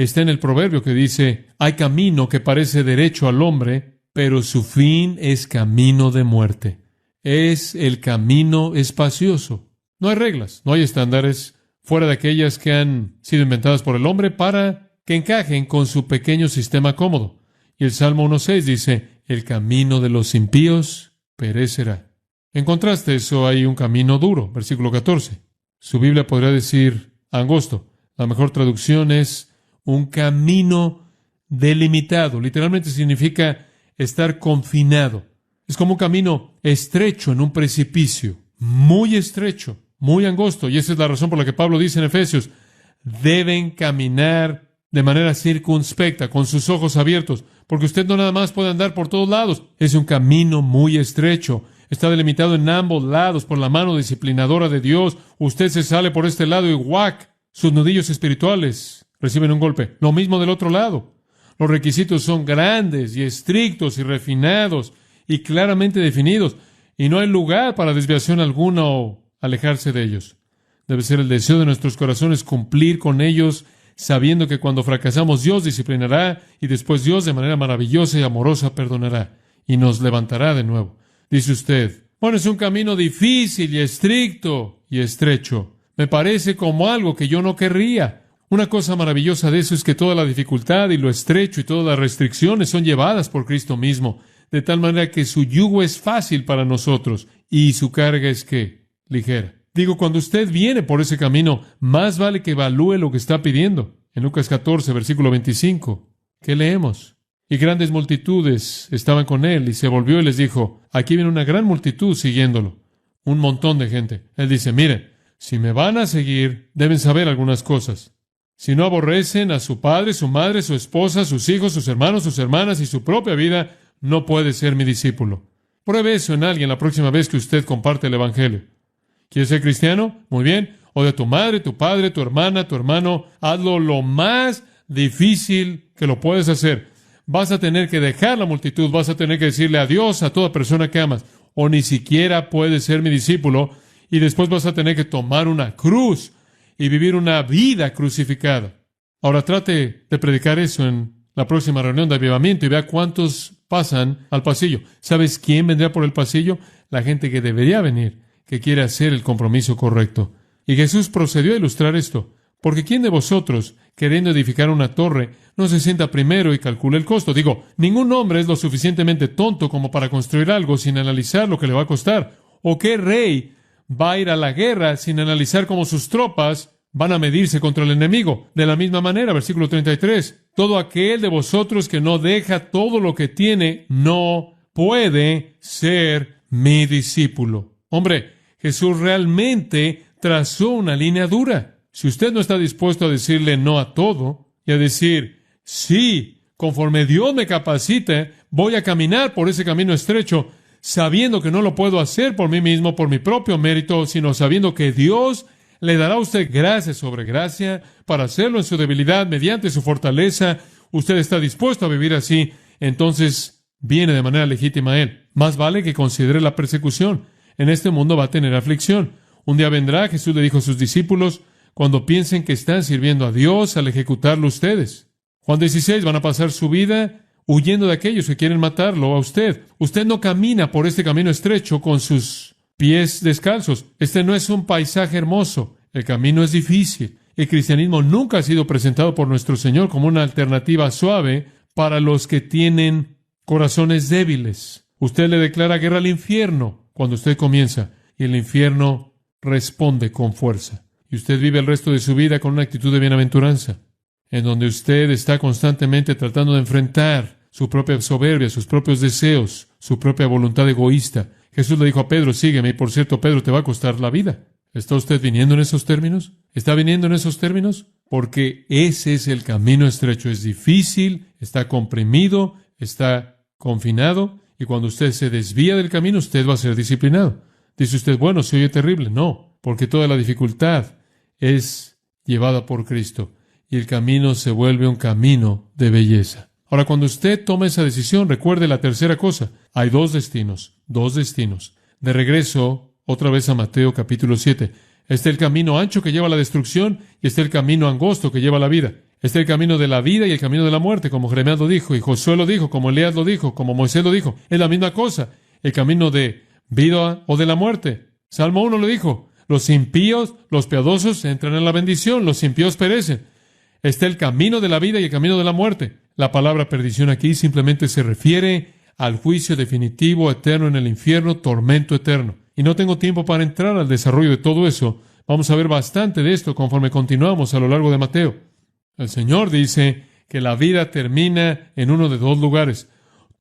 está en el proverbio que dice, hay camino que parece derecho al hombre, pero su fin es camino de muerte. Es el camino espacioso. No hay reglas, no hay estándares fuera de aquellas que han sido inventadas por el hombre para que encajen con su pequeño sistema cómodo. Y el Salmo 1:6 dice, el camino de los impíos perecerá. En contraste, eso hay un camino duro, versículo 14. Su Biblia podría decir angosto. La mejor traducción es un camino delimitado. Literalmente significa estar confinado. Es como un camino estrecho en un precipicio, muy estrecho, muy angosto. Y esa es la razón por la que Pablo dice en Efesios, deben caminar de manera circunspecta, con sus ojos abiertos, porque usted no nada más puede andar por todos lados. Es un camino muy estrecho. Está delimitado en ambos lados por la mano disciplinadora de Dios. Usted se sale por este lado y ¡guac! Sus nudillos espirituales reciben un golpe. Lo mismo del otro lado. Los requisitos son grandes y estrictos y refinados y claramente definidos, y no hay lugar para desviación alguna o alejarse de ellos. Debe ser el deseo de nuestros corazones cumplir con ellos sabiendo que cuando fracasamos Dios disciplinará y después Dios de manera maravillosa y amorosa perdonará y nos levantará de nuevo. Dice usted, bueno, es un camino difícil y estricto y estrecho. Me parece como algo que yo no querría. Una cosa maravillosa de eso es que toda la dificultad y lo estrecho y todas las restricciones son llevadas por Cristo mismo, de tal manera que su yugo es fácil para nosotros y su carga es ¿qué? Ligera. Digo, cuando usted viene por ese camino, más vale que evalúe lo que está pidiendo. En Lucas 14, versículo 25, ¿qué leemos? Y grandes multitudes estaban con él, y se volvió y les dijo, aquí viene una gran multitud siguiéndolo, un montón de gente. Él dice, miren, si me van a seguir, deben saber algunas cosas. Si no aborrecen a su padre, su madre, su esposa, sus hijos, sus hermanos, sus hermanas y su propia vida, no puede ser mi discípulo. Pruebe eso en alguien la próxima vez que usted comparte el Evangelio. ¿Quieres ser cristiano? Muy bien. Odia a tu madre, tu padre, tu hermana, tu hermano. Hazlo lo más difícil que lo puedes hacer. Vas a tener que dejar la multitud. Vas a tener que decirle adiós a toda persona que amas. O ni siquiera puedes ser mi discípulo. Y después vas a tener que tomar una cruz y vivir una vida crucificada. Ahora trate de predicar eso en la próxima reunión de avivamiento y vea cuántos pasan al pasillo. ¿Sabes quién vendrá por el pasillo? La gente que debería venir, que quiere hacer el compromiso correcto. Y Jesús procedió a ilustrar esto. Porque ¿quién de vosotros, queriendo edificar una torre, no se sienta primero y calcula el costo? Digo, ningún hombre es lo suficientemente tonto como para construir algo sin analizar lo que le va a costar. ¿O qué rey va a ir a la guerra sin analizar cómo sus tropas van a medirse contra el enemigo? De la misma manera, versículo 33, todo aquel de vosotros que no deja todo lo que tiene, no puede ser mi discípulo. Hombre, Jesús realmente trazó una línea dura. Si usted no está dispuesto a decirle no a todo y a decir, sí, conforme Dios me capacite, voy a caminar por ese camino estrecho, sabiendo que no lo puedo hacer por mí mismo, por mi propio mérito, sino sabiendo que Dios le dará a usted gracia sobre gracia para hacerlo en su debilidad, mediante su fortaleza. Usted está dispuesto a vivir así, entonces viene de manera legítima a Él. Más vale que considere la persecución. En este mundo va a tener aflicción. Un día vendrá, Jesús le dijo a sus discípulos, cuando piensen que están sirviendo a Dios al ejecutarlo ustedes. Juan 16, van a pasar su vida huyendo de aquellos que quieren matarlo a usted. Usted no camina por este camino estrecho con sus pies descalzos. Este no es un paisaje hermoso. El camino es difícil. El cristianismo nunca ha sido presentado por nuestro Señor como una alternativa suave para los que tienen corazones débiles. Usted le declara guerra al infierno cuando usted comienza, y el infierno responde con fuerza. Y usted vive el resto de su vida con una actitud de bienaventuranza, en donde usted está constantemente tratando de enfrentar su propia soberbia, sus propios deseos, su propia voluntad egoísta. Jesús le dijo a Pedro, sígueme, y por cierto, Pedro, te va a costar la vida. ¿Está usted viniendo en esos términos? ¿Está viniendo en esos términos? Porque ese es el camino estrecho. Es difícil, está comprimido, está confinado, y cuando usted se desvía del camino, usted va a ser disciplinado. Dice usted, bueno, se oye terrible. No, porque toda la dificultad es llevada por Cristo, y el camino se vuelve un camino de belleza. Ahora, cuando usted toma esa decisión, recuerde la tercera cosa. Hay dos destinos. De regreso, otra vez a Mateo capítulo 7. Está el camino ancho que lleva a la destrucción, y está el camino angosto que lleva a la vida. Está el camino de la vida y el camino de la muerte, como Jeremías lo dijo, y Josué lo dijo, como Elías lo dijo, como Moisés lo dijo. Es la misma cosa. El camino de vida o de la muerte. Salmo 1 lo dijo. Los impíos, los piadosos entran en la bendición, los impíos perecen. Está el camino de la vida y el camino de la muerte. La palabra perdición aquí simplemente se refiere al juicio definitivo, eterno en el infierno, tormento eterno. Y no tengo tiempo para entrar al desarrollo de todo eso. Vamos a ver bastante de esto conforme continuamos a lo largo de Mateo. El Señor dice que la vida termina en uno de dos lugares.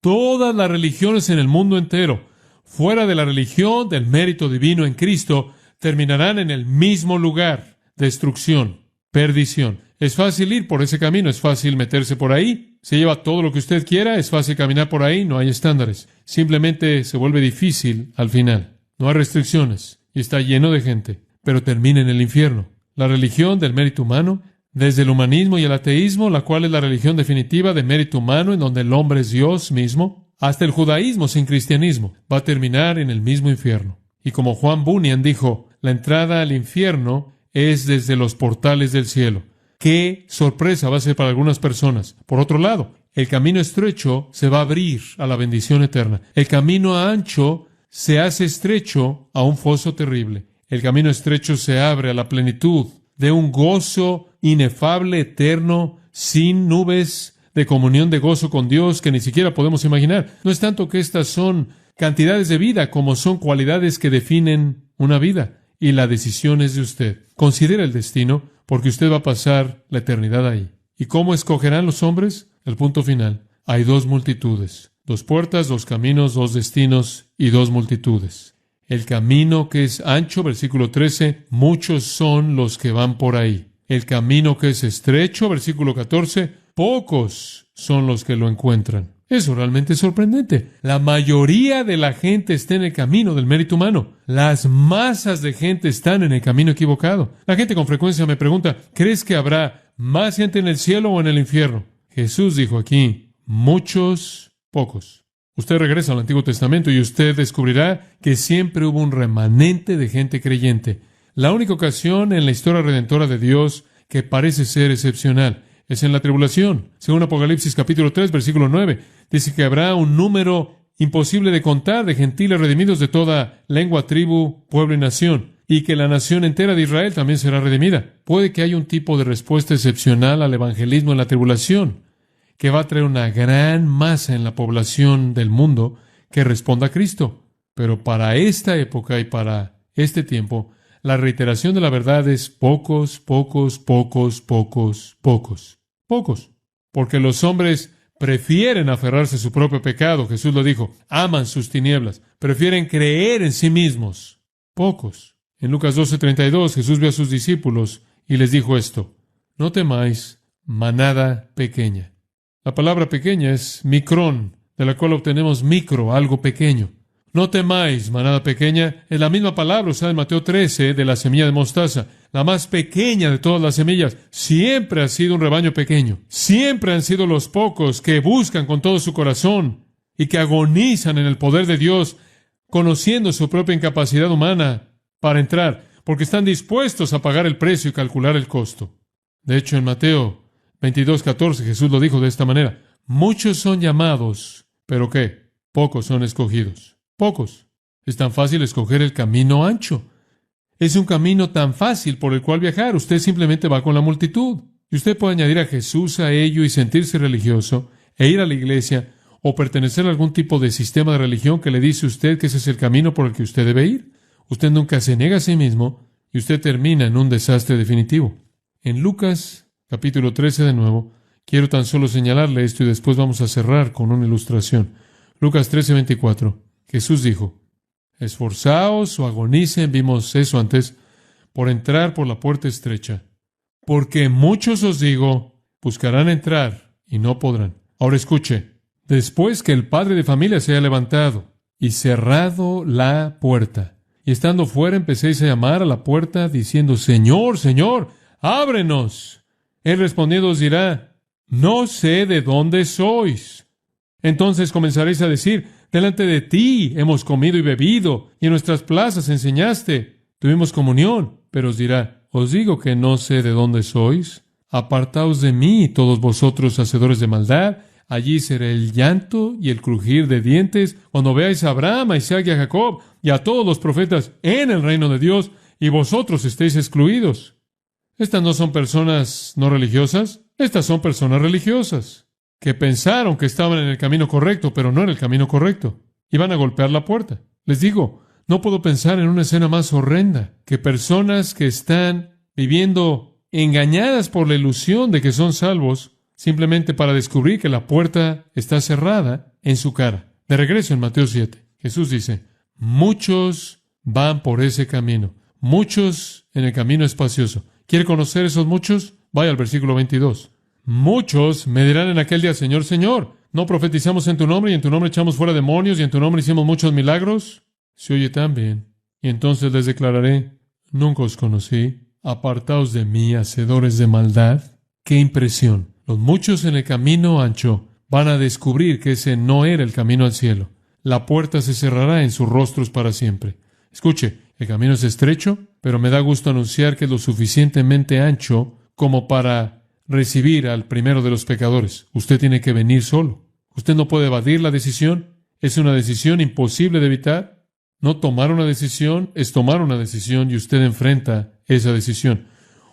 Todas las religiones en el mundo entero, fuera de la religión del mérito divino en Cristo, terminarán en el mismo lugar: destrucción, perdición. Es fácil ir por ese camino, es fácil meterse por ahí, se lleva todo lo que usted quiera, es fácil caminar por ahí, no hay estándares. Simplemente se vuelve difícil al final. No hay restricciones y está lleno de gente, pero termina en el infierno. La religión del mérito humano, desde el humanismo y el ateísmo, la cual es la religión definitiva de mérito humano en donde el hombre es Dios mismo, hasta el judaísmo sin cristianismo, va a terminar en el mismo infierno. Y como Juan Bunyan dijo, la entrada al infierno es desde los portales del cielo. qué sorpresa va a ser para algunas personas. Por otro lado, el camino estrecho se va a abrir a la bendición eterna. El camino ancho se hace estrecho a un foso terrible. El camino estrecho se abre a la plenitud de un gozo inefable, eterno, sin nubes de comunión de gozo con Dios que ni siquiera podemos imaginar. No es tanto que estas son cantidades de vida como son cualidades que definen una vida. Y la decisión es de usted. Considera el destino, porque usted va a pasar la eternidad ahí. ¿Y cómo escogerán los hombres? El punto final. Hay dos multitudes, dos puertas, dos caminos, dos destinos y dos multitudes. El camino que es ancho, versículo 13, muchos son los que van por ahí. El camino que es estrecho, versículo 14, pocos son los que lo encuentran. Eso realmente es sorprendente. La mayoría de la gente está en el camino del mérito humano. Las masas de gente están en el camino equivocado. La gente con frecuencia me pregunta, ¿crees que habrá más gente en el cielo o en el infierno? Jesús dijo aquí, muchos, pocos. Usted regresa al Antiguo Testamento y usted descubrirá que siempre hubo un remanente de gente creyente. La única ocasión en la historia redentora de Dios que parece ser excepcional es en la tribulación. Según Apocalipsis capítulo 3, versículo 9, dice que habrá un número imposible de contar de gentiles redimidos de toda lengua, tribu, pueblo y nación, y que la nación entera de Israel también será redimida. Puede que haya un tipo de respuesta excepcional al evangelismo en la tribulación, que va a traer una gran masa en la población del mundo que responda a Cristo. Pero para esta época y para este tiempo, la reiteración de la verdad es pocos, pocos, pocos, pocos, pocos. Pocos, porque los hombres prefieren aferrarse a su propio pecado. Jesús lo dijo, aman sus tinieblas, prefieren creer en sí mismos. Pocos. En Lucas 12:32, Jesús vio a sus discípulos y les dijo esto, no temáis, manada pequeña. La palabra pequeña es micrón, de la cual obtenemos micro, algo pequeño. No temáis, manada pequeña, es la misma palabra usada en Mateo 13 de la semilla de mostaza, la más pequeña de todas las semillas. Siempre ha sido un rebaño pequeño. Siempre han sido los pocos que buscan con todo su corazón y que agonizan en el poder de Dios, conociendo su propia incapacidad humana para entrar, porque están dispuestos a pagar el precio y calcular el costo. De hecho, en Mateo 22:14 Jesús lo dijo de esta manera, muchos son llamados, pero ¿qué? Pocos son escogidos. Pocos. Es tan fácil escoger el camino ancho. Es un camino tan fácil por el cual viajar. Usted simplemente va con la multitud. Y usted puede añadir a Jesús a ello y sentirse religioso, e ir a la iglesia, o pertenecer a algún tipo de sistema de religión que le dice a usted que ese es el camino por el que usted debe ir. Usted nunca se niega a sí mismo, y usted termina en un desastre definitivo. En Lucas, capítulo 13 de nuevo, quiero tan solo señalarle esto y después vamos a cerrar con una ilustración. Lucas 13:24. Jesús dijo, esforzaos o agonicen, vimos eso antes, por entrar por la puerta estrecha, porque muchos os digo, buscarán entrar y no podrán. Ahora escuche, después que el padre de familia se haya levantado y cerrado la puerta, y estando fuera empecéis a llamar a la puerta diciendo, Señor, Señor, ábrenos. Él respondiendo os dirá, no sé de dónde sois. Entonces comenzaréis a decir, delante de ti hemos comido y bebido, y en nuestras plazas enseñaste, tuvimos comunión. Pero os dirá, os digo que no sé de dónde sois. Apartaos de mí, todos vosotros hacedores de maldad. Allí será el llanto y el crujir de dientes, cuando veáis a Abraham, a Isaac y a Jacob, y a todos los profetas en el reino de Dios, y vosotros estéis excluidos. Estas no son personas no religiosas, estas son personas religiosas, que pensaron que estaban en el camino correcto, pero no en el camino correcto. Y van a golpear la puerta. Les digo, no puedo pensar en una escena más horrenda que personas que están viviendo engañadas por la ilusión de que son salvos, simplemente para descubrir que la puerta está cerrada en su cara. De regreso en Mateo 7, Jesús dice, muchos van por ese camino, muchos en el camino espacioso. ¿Quiere conocer esos muchos? Vaya al versículo 22. Muchos me dirán en aquel día, Señor, Señor, ¿no profetizamos en tu nombre y en tu nombre echamos fuera demonios y en tu nombre hicimos muchos milagros? Se oye tan bien. Y entonces les declararé, nunca os conocí, apartaos de mí, hacedores de maldad. ¡Qué impresión! Los muchos en el camino ancho van a descubrir que ese no era el camino al cielo. La puerta se cerrará en sus rostros para siempre. Escuche, el camino es estrecho, pero me da gusto anunciar que es lo suficientemente ancho como para recibir al primero de los pecadores. Usted tiene que venir solo. Usted no puede evadir la decisión. Es una decisión imposible de evitar. No tomar una decisión es tomar una decisión y usted enfrenta esa decisión.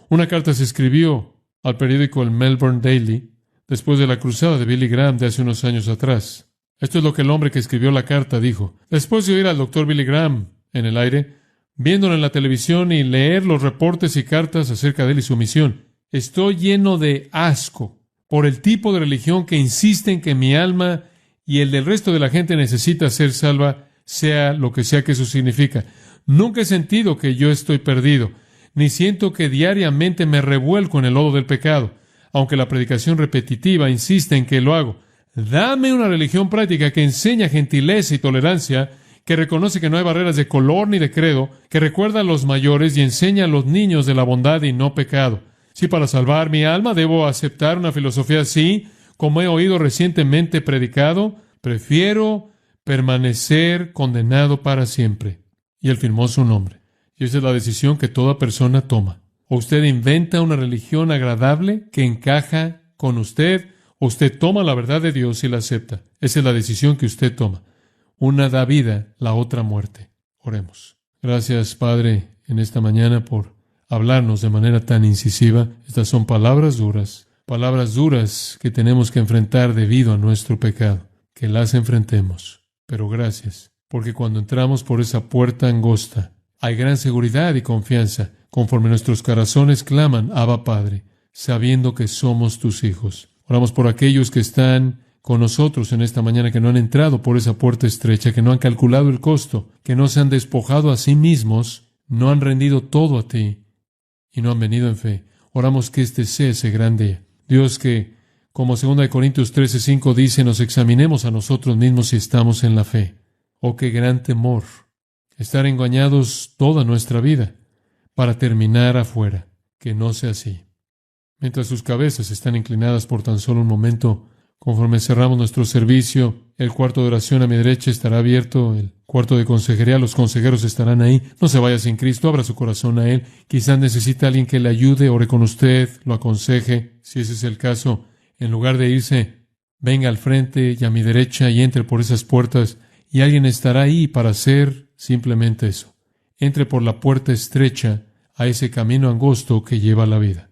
Una carta se escribió al periódico el Melbourne Daily después de la cruzada de Billy Graham de hace unos años atrás. Esto es lo que el hombre que escribió la carta dijo. Después de oír al Dr. Billy Graham en el aire, viéndolo en la televisión y leer los reportes y cartas acerca de él y su misión, estoy lleno de asco por el tipo de religión que insiste en que mi alma y el del resto de la gente necesita ser salva, sea lo que sea que eso significa. Nunca he sentido que yo estoy perdido, ni siento que diariamente me revuelco en el lodo del pecado, aunque la predicación repetitiva insiste en que lo hago. Dame una religión práctica que enseña gentileza y tolerancia, que reconoce que no hay barreras de color ni de credo, que recuerda a los mayores y enseña a los niños de la bondad y no pecado. Si para salvar mi alma debo aceptar una filosofía así, como he oído recientemente predicado, prefiero permanecer condenado para siempre. Y él firmó su nombre. Y esa es la decisión que toda persona toma. O usted inventa una religión agradable que encaja con usted, o usted toma la verdad de Dios y la acepta. Esa es la decisión que usted toma. Una da vida, la otra muerte. Oremos. Gracias, Padre, en esta mañana por hablarnos de manera tan incisiva. Estas son palabras duras que tenemos que enfrentar debido a nuestro pecado. Que las enfrentemos. Pero gracias, porque cuando entramos por esa puerta angosta, hay gran seguridad y confianza, conforme nuestros corazones claman, Abba Padre, sabiendo que somos tus hijos. Oramos por aquellos que están con nosotros en esta mañana, que no han entrado por esa puerta estrecha, que no han calculado el costo, que no se han despojado a sí mismos, no han rendido todo a ti y no han venido en fe. Oramos que este sea ese gran día. Dios, que como 2 Corintios 13:5 dice, nos examinemos a nosotros mismos si estamos en la fe. Oh, qué gran temor estar engañados toda nuestra vida para terminar afuera. Que no sea así. Mientras sus cabezas están inclinadas por tan solo un momento, conforme cerramos nuestro servicio, el cuarto de oración a mi derecha estará abierto, el cuarto de consejería, los consejeros estarán ahí. No se vaya sin Cristo, abra su corazón a Él. Quizás necesita alguien que le ayude, ore con usted, lo aconseje. Si ese es el caso, en lugar de irse, venga al frente y a mi derecha y entre por esas puertas, y alguien estará ahí para hacer simplemente eso. Entre por la puerta estrecha a ese camino angosto que lleva a la vida.